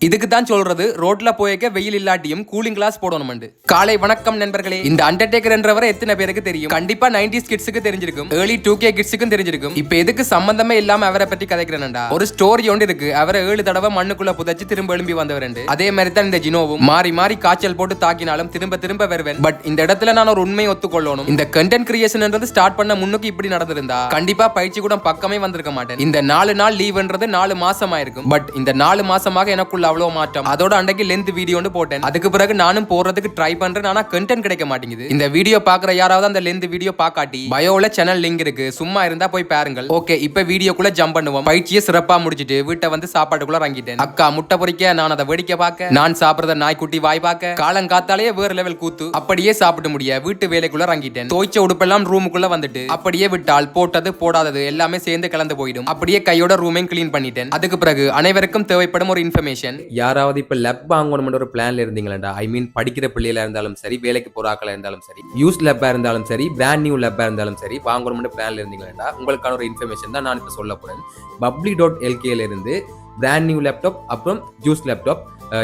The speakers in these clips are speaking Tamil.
இதுக்கு தான் சொல்றது ரோட்ல போயக்க வெயில் இல்லாட்டியும் கூலிங் கிளாஸ் போடணும். காலை வணக்கம் நண்பர்களே. இந்த அண்டர்டேக்கர் என்றவரை எத்தனை பேருக்கு தெரியும்? கண்டிப்பா 90s கிட்ஸுக்கு தெரிஞ்சிருக்கும், ஏர்லி 2K கிட்ஸுக்கும் தெரிஞ்சிருக்கும். இப்ப எதுக்கு சம்பந்தமே இல்லாம அவரை பத்தி கதைக்கிறேன்டா, ஒரு ஸ்டோரி ஒன்று இருக்கு. அவரை 7 தடவை மண்ணுக்குள்ள புதைச்சு திரும்ப எழும்பி வந்தவர். அதே மாதிரி தான் இந்த ஜினோவும் மாறி மாறி காய்ச்சல் போட்டு தாக்கினாலும் திரும்ப திரும்ப வருவேன். பட் இந்த இடத்துல நான் ஒரு உண்மையை ஒத்துக்கொள்ளணும். இந்த கண்டென்ட் கிரியேஷன் ஸ்டார்ட் பண்ண முன்னுக்கு இப்படி நடந்திருந்தா கண்டிப்பா பயிற்சி கூட பக்கமே வந்திருக்க மாட்டேன். இந்த 4 நாள் லீவ்ன்றது 4 மாசமா இருக்கும். பட் இந்த 4 மாசமாக எனக்குள்ள அவ்வளவு மாற்றம். அதோட அன்றைக்கு லென்த் வீடியோன்னு போட்டேன். அதுக்கு பிறகு நானும் போறதுக்கு ட்ரை பண்றேன். ஆனா கண்டென்ட் கிடைக்க மாட்டேங்குது. இந்த வீடியோ பாக்குற யாராவது அந்த லென்த் வீடியோ பாக்காட்டி பயோல சேனல் லிங்க் இருக்கு, சும்மா இருந்தா போய் பாருங்கள். ஓகே, இப்ப வீடியோக்குள்ள ஜம்ப் பண்ணுவோம். பயிற்சியை சிறப்பா முடிச்சிட்டு வீட்டை வந்து சாப்பாட்டுக்குள்ள இறங்கிட்டேன். அக்கா முட்டை பொரிக்க, நான் அதை வேடிக்கை பார்க்க, நான் சாப்பிடுறத நாய்க்குட்டி வாய் பார்க்க, காலங்காத்தாலேயே வேற லெவல் கூத்து. அப்படியே சாப்பிட்டு முடிய வீட்டு வேலைக்குள்ள இறங்கிட்டேன். தோய்ச்ச உடுப்பெல்லாம் ரூமுக்குள்ள வந்துட்டு அப்படியே விட்டால் போட்டது போடாதது எல்லாமே சேர்ந்து கலந்து போயிடும். அப்படியே கையோட ரூமையும் கிளீன் பண்ணிட்டேன். அதுக்கு பிறகு அனைவருக்கும் தேவைப்படும் ஒரு இன்ஃபர்மேஷன். யாராவது இப்ப லேப் வாங்கணும்னு ஒரு பிளான்ல இருந்தீங்களா, ஐ மீன் படிக்கிற பிள்ளைகளா இருந்தாலும் சரி, வேலைக்கு போற ஆட்களா இருந்தாலும் சரி, யூஸ் லேப்பா இருந்தாலும் சரி, பிராண்ட் நியூ லேப்பா இருந்தாலும் சரி, வாங்கணும்னு பிளான்ல இருந்தீங்களா, உங்களுக்கான ஒரு இன்ஃபர்மேஷன் தான் நான் இப்ப சொல்ல போறேன். bubbly.lkல இருந்து பிராண்ட் நியூ லேப்டாப், அப்புறம் ஜூஸ் லேப்டாப்.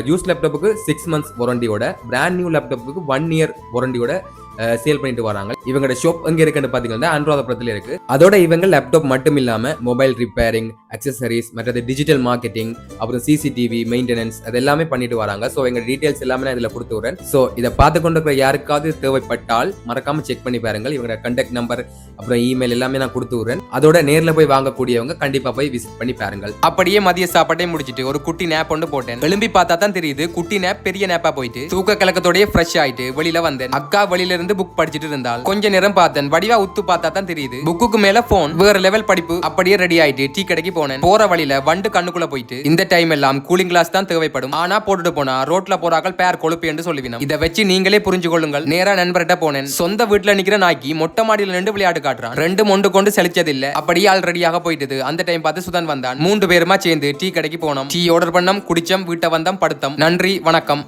ஜூஸ் லேப்டாப்புக்கு 6 months வாரண்டியோட, பிராண்ட் நியூ லேப்டாப்புக்கு 1 year வாரண்டியோட சேல் பண்ணிட்டு வராங்க. இவங்களோட ஷாப் எங்க இருக்குன்னு பாத்தீங்கன்னா அனுராதபுரத்துல இருக்கு. அதோட இவங்க லேப்டாப் மட்டும் இல்லாம மொபைல் ரிப்பேரிங், அக்சசரிஸ், மற்றது டிஜிட்டல் மார்க்கெட்டிங், அப்புறம் சிசிடிவி மெயின்டெனன்ஸ், அது எல்லாமே பண்ணிட்டு வராங்க. ஸோ எங்க டீடைல்ஸ் எல்லாமே நான் இதுல கொடுத்து வரேன். ஸோ இதை பார்த்து கொண்டிருக்கிற யாருக்காவது தேவைப்பட்டால் மறக்காம செக் பண்ணி பாருங்க. இவங்களோட கான்டாக்ட் நம்பர் அப்புறம் இமெயில் எல்லாமே நான் கொடுத்து வரேன். அதோட நேர்ல போய் வாங்கக்கூடியவங்க கண்டிப்பா போய் விசிட் பண்ணி பாருங்கள். அப்படியே மதிய சாப்பாட்டே முடிச்சிட்டு ஒரு குட்டி நேப் ஒன்று போட்டேன். எழும்பி பார்த்தா தான் தெரியுது குட்டி நேப் பெரிய நேப்பா போயிட்டு தூக்க கலக்கத்தோடய ஃப்ரெஷ் ஆயிட்டு வெளியில வந்தேன். அக்கா வெளியில இருந்து புக் படிச்சிட்டு இருந்தால் கொஞ்ச நேரம் பார்த்தேன். வடிவா உத்து பார்த்தா தான் தெரியுது புக்குக்கு மேல போன், வேற லெவல் படிப்பு. அப்படியே ரெடி ஆயிட்டு டீ கடைக்கு போனேன். போற வழியில வண்டு கண்ணுக்குள்ள போயிட்டு இந்த டைம் எல்லாம் கூலிங் கிளாஸ் தான் தேவைப்படும். ஆனா போட்டுட்டு போனா ரோட்ல போறாக்கள் பேர் கொழுப்பு என்று சொல்லுவினோம். இதை வச்சு நீங்களே புரிஞ்சு கொள்ளுங்கள். நேரா நண்பர்கிட்ட போனேன். சொந்த வீட்டுல நிக்கிற நாய்க்கு மொட்டை மாடியில நின்று விளையாட்டு காட்டுறான். 2 மொண்டு கொண்டு செழிச்சது இல்ல. அப்படியே ஆல்ரெடியாக போயிட்டது. அந்த டைம் பார்த்து சுதன் வந்தான். 3 பேருமா சேர்ந்து டீ கடைக்கு போனோம். டீ ஆர்டர் பண்ணோம், குடிச்சம், வீட்டை வந்தோம், படுத்தம். நன்றி, வணக்கம்.